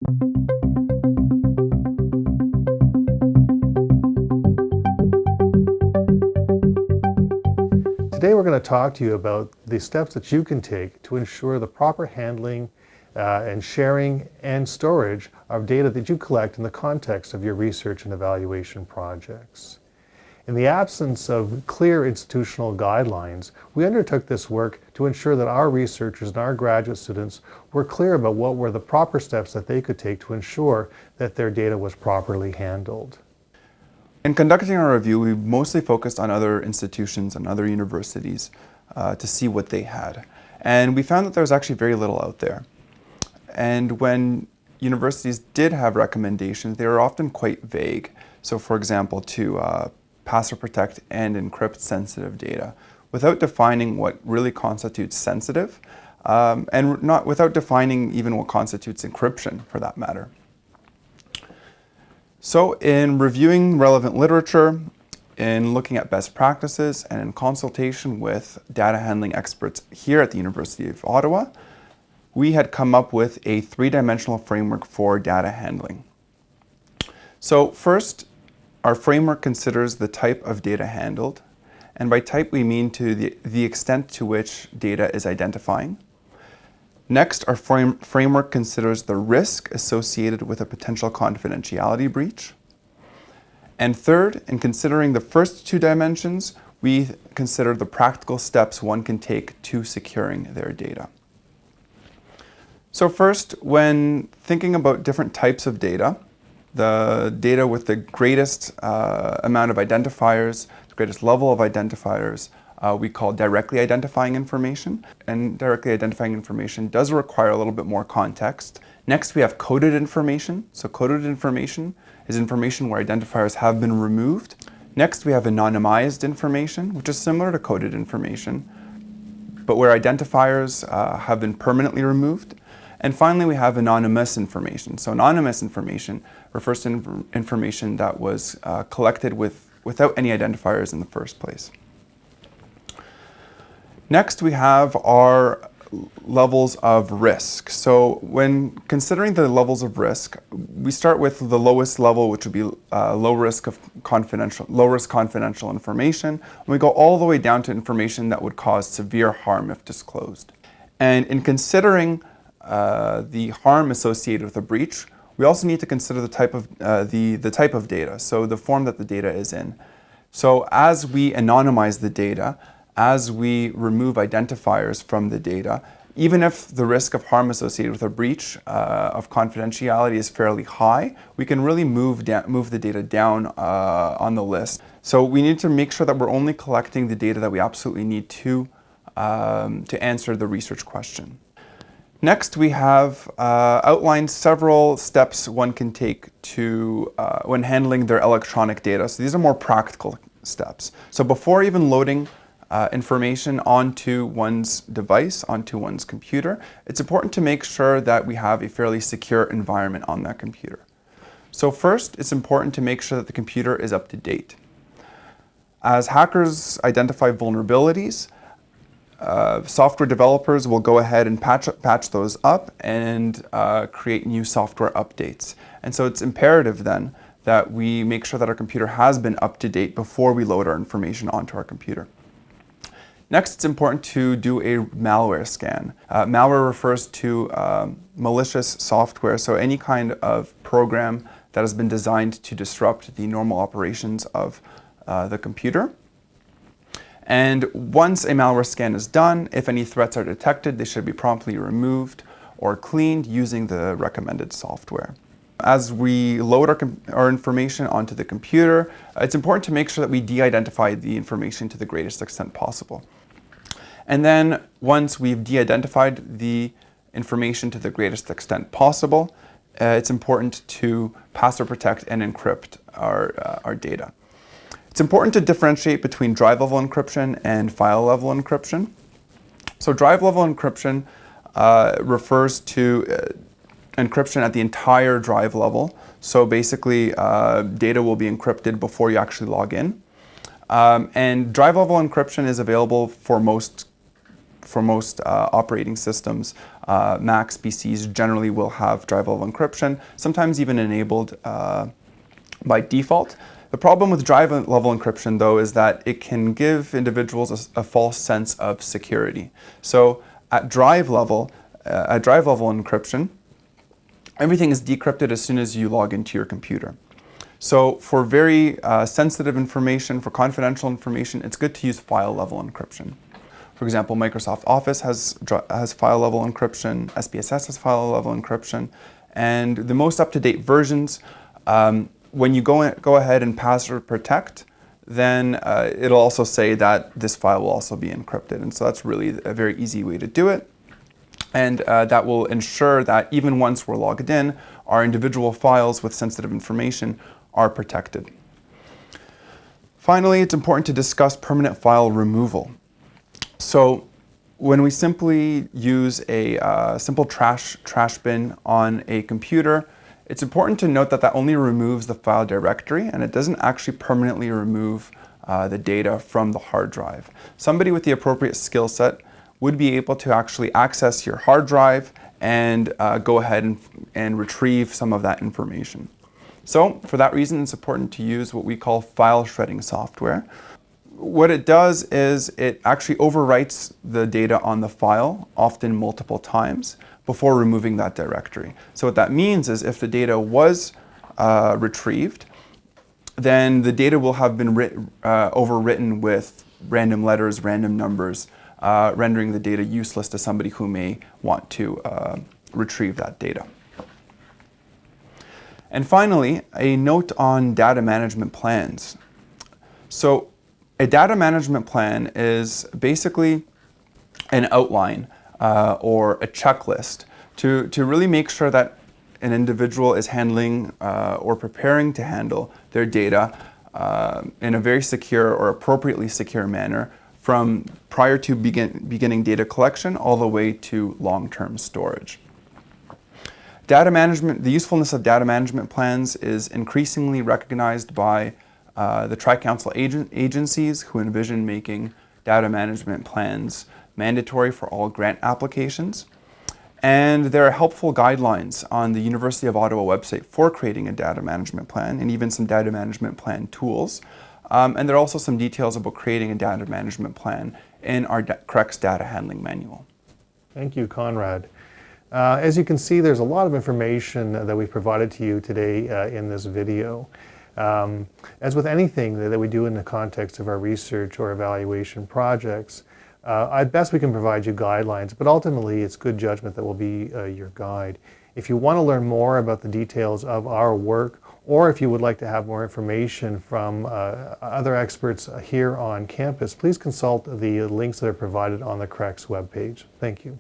Today we're going to talk to you about the steps that you can take to ensure the proper handling and sharing and storage of data that you collect in the context of your research and evaluation projects. In the absence of clear institutional guidelines, we undertook this work to ensure that our researchers and our graduate students were clear about what were the proper steps that they could take to ensure that their data was properly handled. In conducting our review, we mostly focused on other institutions and other universities to see what they had. And we found that there was actually very little out there. And when universities did have recommendations, they were often quite vague. So for example, to password protect and encrypt sensitive data without defining what really constitutes sensitive and without defining even what constitutes encryption for that matter. So in reviewing relevant literature, in looking at best practices, and in consultation with data handling experts here at the University of Ottawa, we had come up with a three-dimensional framework for data handling. So first, our framework considers the type of data handled, and by type we mean to the extent to which data is identifying. Next, our framework considers the risk associated with a potential confidentiality breach. And third, in considering the first two dimensions, we consider the practical steps one can take to securing their data. So first, when thinking about different types of data, the data with the greatest amount of identifiers, the greatest level of identifiers, we call directly identifying information. And directly identifying information does require a little bit more context. Next, we have coded information. So coded information is information where identifiers have been removed. Next, we have anonymized information, which is similar to coded information, but where identifiers have been permanently removed. And finally, we have anonymous information. So anonymous information refers to information that was collected without any identifiers in the first place. Next, we have our levels of risk. So when considering the levels of risk, we start with the lowest level, which would be low risk confidential information. And we go all the way down to information that would cause severe harm if disclosed. And in considering the harm associated with a breach, we also need to consider the type of the type of data, so the form that the data is in. So as we anonymize the data, as we remove identifiers from the data, even if the risk of harm associated with a breach of confidentiality is fairly high, we can really move the data down on the list. So we need to make sure that we're only collecting the data that we absolutely need to answer the research question. Next, we have outlined several steps one can take to when handling their electronic data. So these are more practical steps. So before even loading information onto one's device, onto one's computer, it's important to make sure that we have a fairly secure environment on that computer. So first, it's important to make sure that the computer is up to date. As hackers identify vulnerabilities, software developers will go ahead and patch those up and create new software updates. And so it's imperative then that we make sure that our computer has been up to date before we load our information onto our computer. Next, it's important to do a malware scan. Malware refers to malicious software, so any kind of program that has been designed to disrupt the normal operations of the computer. And once a malware scan is done, if any threats are detected, they should be promptly removed or cleaned using the recommended software. As we load our information onto the computer, it's important to make sure that we de-identify the information to the greatest extent possible. And then once we've de-identified the information to the greatest extent possible, it's important to password protect and encrypt our data. It's important to differentiate between drive-level encryption and file-level encryption. So drive-level encryption refers to encryption at the entire drive level. So basically, data will be encrypted before you actually log in. And drive-level encryption is available for most for most operating systems, Macs, PCs generally will have drive level encryption, sometimes even enabled by default. The problem with drive level encryption, though, is that it can give individuals a false sense of security. So at drive level encryption, everything is decrypted as soon as you log into your computer. So for very sensitive information, for confidential information, it's good to use file level encryption. For example, Microsoft Office has file level encryption, SPSS has file level encryption, and the most up-to-date versions, when you go ahead and password protect, then it'll also say that this file will also be encrypted. And so that's really a very easy way to do it. And that will ensure that even once we're logged in, our individual files with sensitive information are protected. Finally, it's important to discuss permanent file removal. So when we simply use a simple trash bin on a computer, it's important to note that that only removes the file directory and it doesn't actually permanently remove the data from the hard drive. Somebody with the appropriate skill set would be able to actually access your hard drive and go ahead and retrieve some of that information. So for that reason, it's important to use what we call file shredding software. What it does is it actually overwrites the data on the file, often multiple times, before removing that directory. So what that means is if the data was retrieved, then the data will have been overwritten with random letters, random numbers, rendering the data useless to somebody who may want to retrieve that data. And finally, a note on data management plans. So a data management plan is basically an outline or a checklist to really make sure that an individual is handling or preparing to handle their data in a very secure or appropriately secure manner from prior to beginning data collection all the way to long-term storage. Data management, the usefulness of data management plans is increasingly recognized by the Tri-Council agencies who envision making data management plans mandatory for all grant applications. And there are helpful guidelines on the University of Ottawa website for creating a data management plan and even some data management plan tools. And there are also some details about creating a data management plan in our CRECS data handling manual. Thank you, Conrad. As you can see, there's a lot of information that we've provided to you today in this video. As with anything that we do in the context of our research or evaluation projects, at best we can provide you guidelines, but ultimately it's good judgment that will be your guide. If you want to learn more about the details of our work, or if you would like to have more information from other experts here on campus, please consult the links that are provided on the CRECS webpage. Thank you.